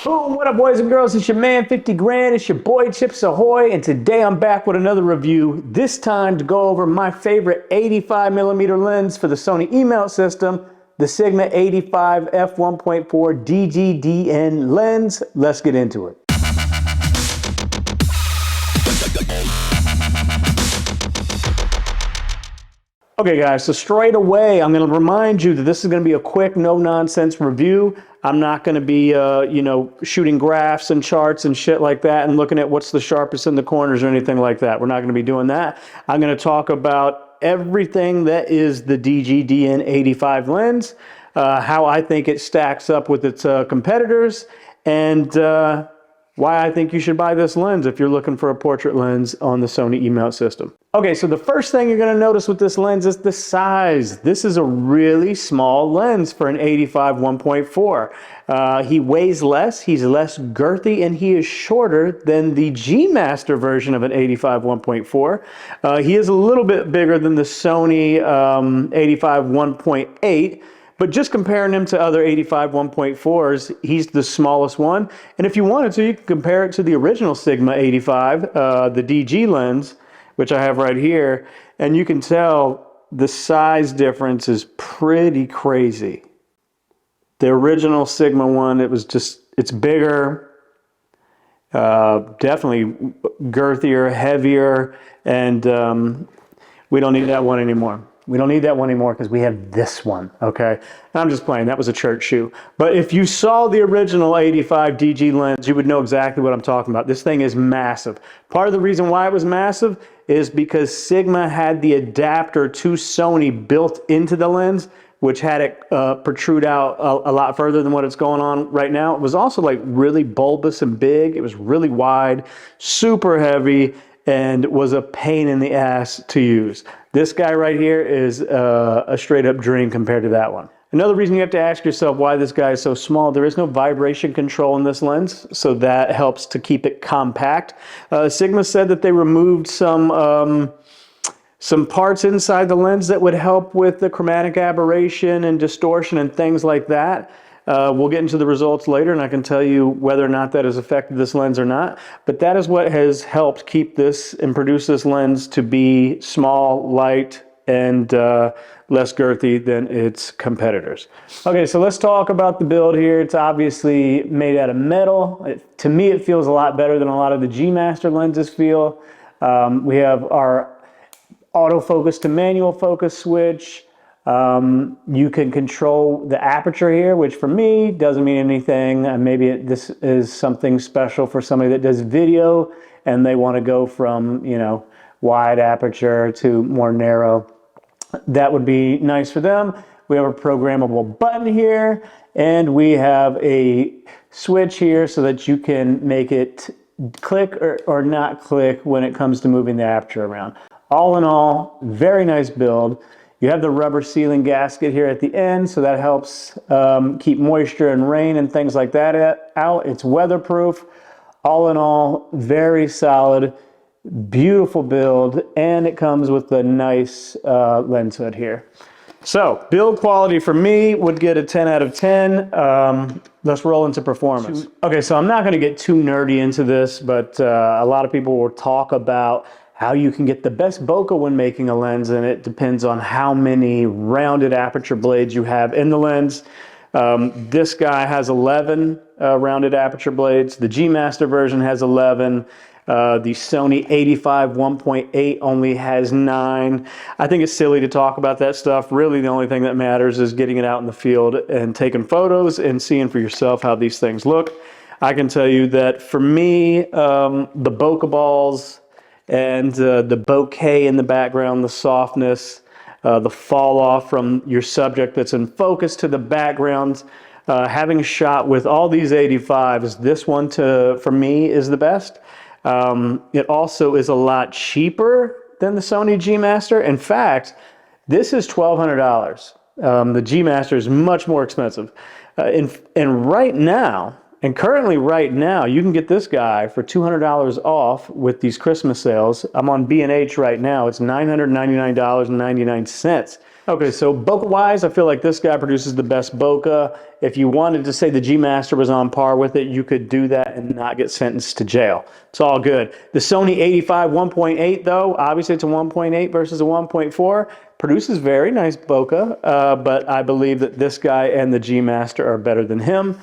Boom, what up boys and girls, it's your man 50 Grand, it's your boy Chips Ahoy, and today I'm back with another review, this time to go over my favorite 85mm lens for the Sony E-mount system, the Sigma 85 f1.4 DGDN lens. Let's get into it. Okay guys, so straight away I'm going to remind you that this is going to be a quick, no-nonsense review. I'm not going to be, shooting graphs and charts and shit like that and looking at what's the sharpest in the corners or anything like that. We're not going to be doing that. I'm going to talk about everything that is the DGDN 85 lens, how I think it stacks up with its competitors, and why I think you should buy this lens if you're looking for a portrait lens on the Sony E-mount system. Okay, so the first thing you're going to notice with this lens is the size. This is a really small lens for an 85 1.4. He weighs less, he's less girthy, and he is shorter than the G Master version of an 85 1.4. He is a little bit bigger than the Sony 85 1.8. But just comparing him to other 85 1.4s, he's the smallest one. And if you wanted to, you could compare it to the original Sigma 85, the DG lens, which I have right here. And you can tell the size difference is pretty crazy. The original Sigma one, it's bigger, definitely girthier, heavier, and we don't need that one anymore. We don't need that one anymore because we have this one, okay? And I'm just playing, that was a church shoe. But if you saw the original 85 DG lens, you would know exactly what I'm talking about. This thing is massive. Part of the reason why it was massive is because Sigma had the adapter to Sony built into the lens, which had it protrude out a lot further than what it's going on right now. It was also like really bulbous and big. It was really wide, super heavy, and was a pain in the ass to use. This guy right here is a straight up dream compared to that one. Another reason you have to ask yourself why this guy is so small, there is no vibration control in this lens, so that helps to keep it compact. Sigma said that they removed some parts inside the lens that would help with the chromatic aberration and distortion and things like that. We'll get into the results later, and I can tell you whether or not that has affected this lens or not. But that is what has helped keep this and produce this lens to be small, light, and less girthy than its competitors. Okay, so let's talk about the build here. It's obviously made out of metal. To me, it feels a lot better than a lot of the G Master lenses feel. We have our autofocus to manual focus switch. You can control the aperture here, which for me doesn't mean anything. Maybe this is something special for somebody that does video and they want to go from, wide aperture to more narrow. That would be nice for them. We have a programmable button here, and we have a switch here so that you can make it click or not click when it comes to moving the aperture around. All in all, very nice build. You have the rubber sealing gasket here at the end, so that helps keep moisture and rain and things like that out. It's weatherproof. All in all, very solid, beautiful build, and it comes with a nice lens hood here. So, build quality for me would get a 10 out of 10. Let's roll into performance. Okay, so I'm not going to get too nerdy into this, but a lot of people will talk about how you can get the best bokeh when making a lens, and it depends on how many rounded aperture blades you have in the lens. This guy has 11 rounded aperture blades. The G Master version has 11. The Sony 85 1.8 only has 9. I think it's silly to talk about that stuff. Really, the only thing that matters is getting it out in the field and taking photos and seeing for yourself how these things look. I can tell you that for me, the bokeh balls and the bokeh in the background, the softness, the fall off from your subject that's in focus to the background, having shot with all these 85s, this one for me is the best. It also is a lot cheaper than the Sony G Master. In fact, this is $1,200. The G Master is much more expensive. And right now, and currently right now, you can get this guy for $200 off with these Christmas sales. I'm on B&H right now. It's $999.99. Okay, so bokeh-wise, I feel like this guy produces the best bokeh. If you wanted to say the G Master was on par with it, you could do that and not get sentenced to jail. It's all good. The Sony 85 1.8, though, obviously it's a 1.8 versus a 1.4, produces very nice bokeh, but I believe that this guy and the G Master are better than him.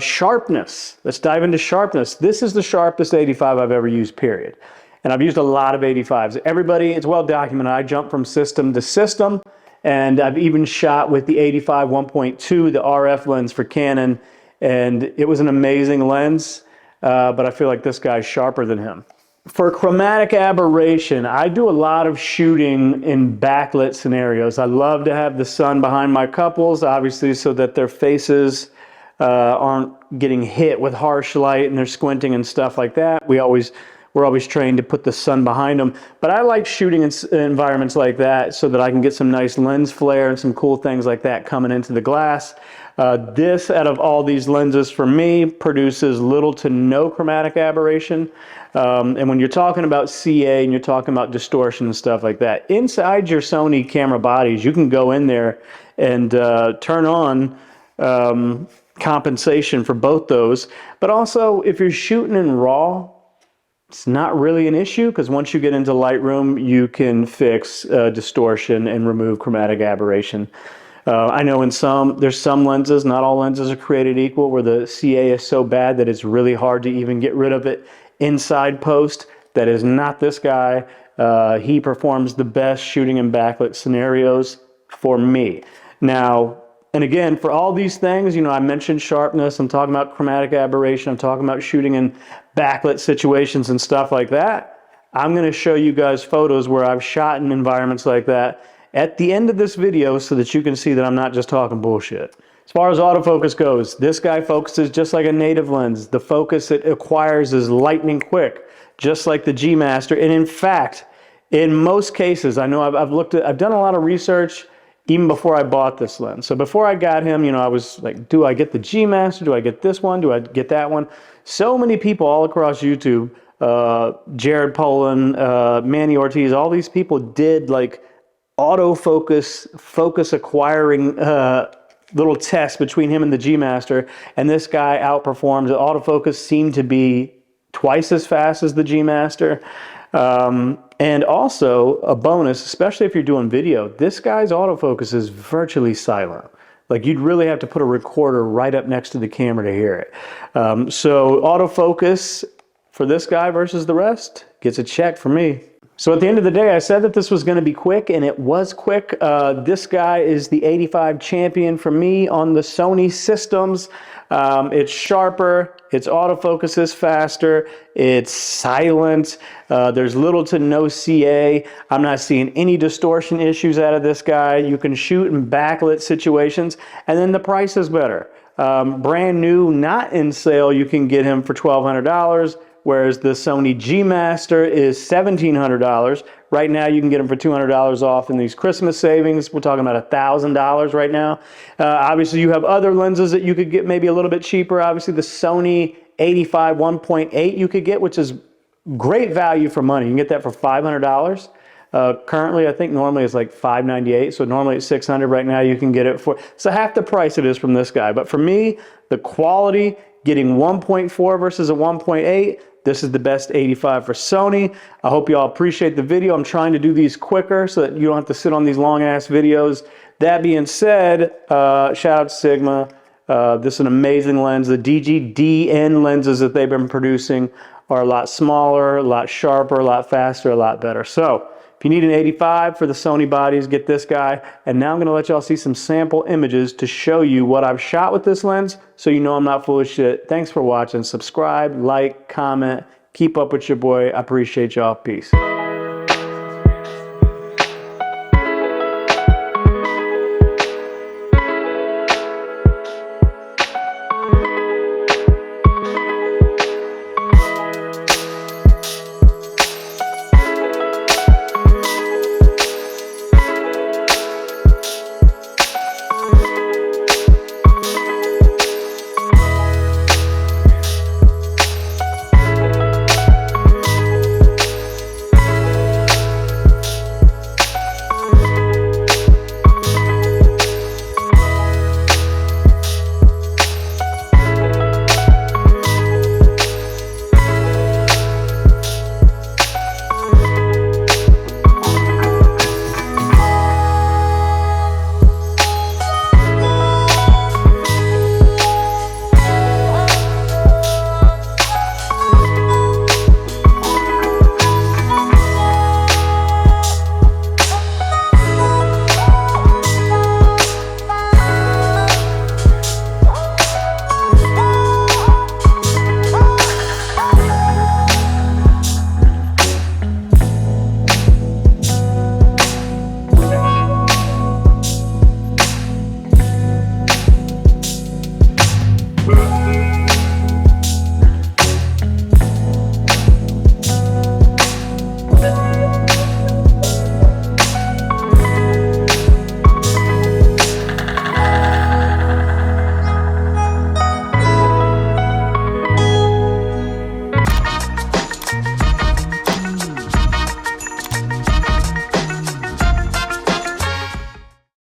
Sharpness. Let's dive into sharpness. This is the sharpest 85 I've ever used, period. And I've used a lot of 85s. Everybody, it's well documented. I jump from system to system. And I've even shot with the 85 1.2, the RF lens for Canon, and it was an amazing lens, but I feel like this guy's sharper than him. For chromatic aberration, I do a lot of shooting in backlit scenarios. I love to have the sun behind my couples, obviously, so that their faces aren't getting hit with harsh light and they're squinting and stuff like that. We're always trained to put the sun behind them. But I like shooting in environments like that so that I can get some nice lens flare and some cool things like that coming into the glass. This, out of all these lenses for me, produces little to no chromatic aberration. And when you're talking about CA and you're talking about distortion and stuff like that, inside your Sony camera bodies, you can go in there and turn on compensation for both those. But also, if you're shooting in RAW, it's not really an issue because once you get into Lightroom, you can fix distortion and remove chromatic aberration. I know there's some lenses, not all lenses are created equal, where the CA is so bad that it's really hard to even get rid of it inside post. That is not this guy. He performs the best shooting in backlit scenarios for me. Now, and again, for all these things, you know, I mentioned sharpness, I'm talking about chromatic aberration, I'm talking about shooting in backlit situations and stuff like that. I'm going to show you guys photos where I've shot in environments like that at the end of this video so that you can see that I'm not just talking bullshit. As far as autofocus goes, this guy focuses just like a native lens. The focus it acquires is lightning quick, just like the G Master. And in fact, in most cases, I know I've done a lot of research even before I bought this lens. So before I got him, you know, I was like, do I get the G Master? Do I get this one? Do I get that one? So many people all across YouTube, Jared Polin, Manny Ortiz, all these people did like autofocus, focus acquiring little tests between him and the G Master. And this guy outperformed. The autofocus seemed to be twice as fast as the G Master. And also a bonus, especially if you're doing video, this guy's autofocus is virtually silent. Like you'd really have to put a recorder right up next to the camera to hear it. So autofocus for this guy versus the rest gets a check for me. So at the end of the day, I said that this was going to be quick, and it was quick. This guy is the 85 champion for me on the Sony systems. It's sharper, its autofocus is faster, it's silent, there's little to no CA. I'm not seeing any distortion issues out of this guy. You can shoot in backlit situations, and then the price is better. Brand new, not in sale, you can get him for $1,200. Whereas the Sony G Master is $1,700. Right now, you can get them for $200 off in these Christmas savings. We're talking about $1,000 right now. Obviously, you have other lenses that you could get maybe a little bit cheaper. Obviously, the Sony 85 1.8 you could get, which is great value for money. You can get that for $500. Currently, I think normally it's like $598. So normally it's $600. Right now, you can get it for so half the price it is from this guy. But for me, the quality, getting 1.4 versus a 1.8, this is the best 85 for Sony. I hope you all appreciate the video. I'm trying to do these quicker so that you don't have to sit on these long ass videos. That being said, shout out to Sigma. This is an amazing lens. The DGDN lenses that they've been producing are a lot smaller, a lot sharper, a lot faster, a lot better. So if you need an 85 for the Sony bodies, get this guy. And now I'm going to let y'all see some sample images to show you what I've shot with this lens so you know I'm not full of shit. Thanks for watching. Subscribe, like, comment, keep up with your boy. I appreciate y'all. Peace.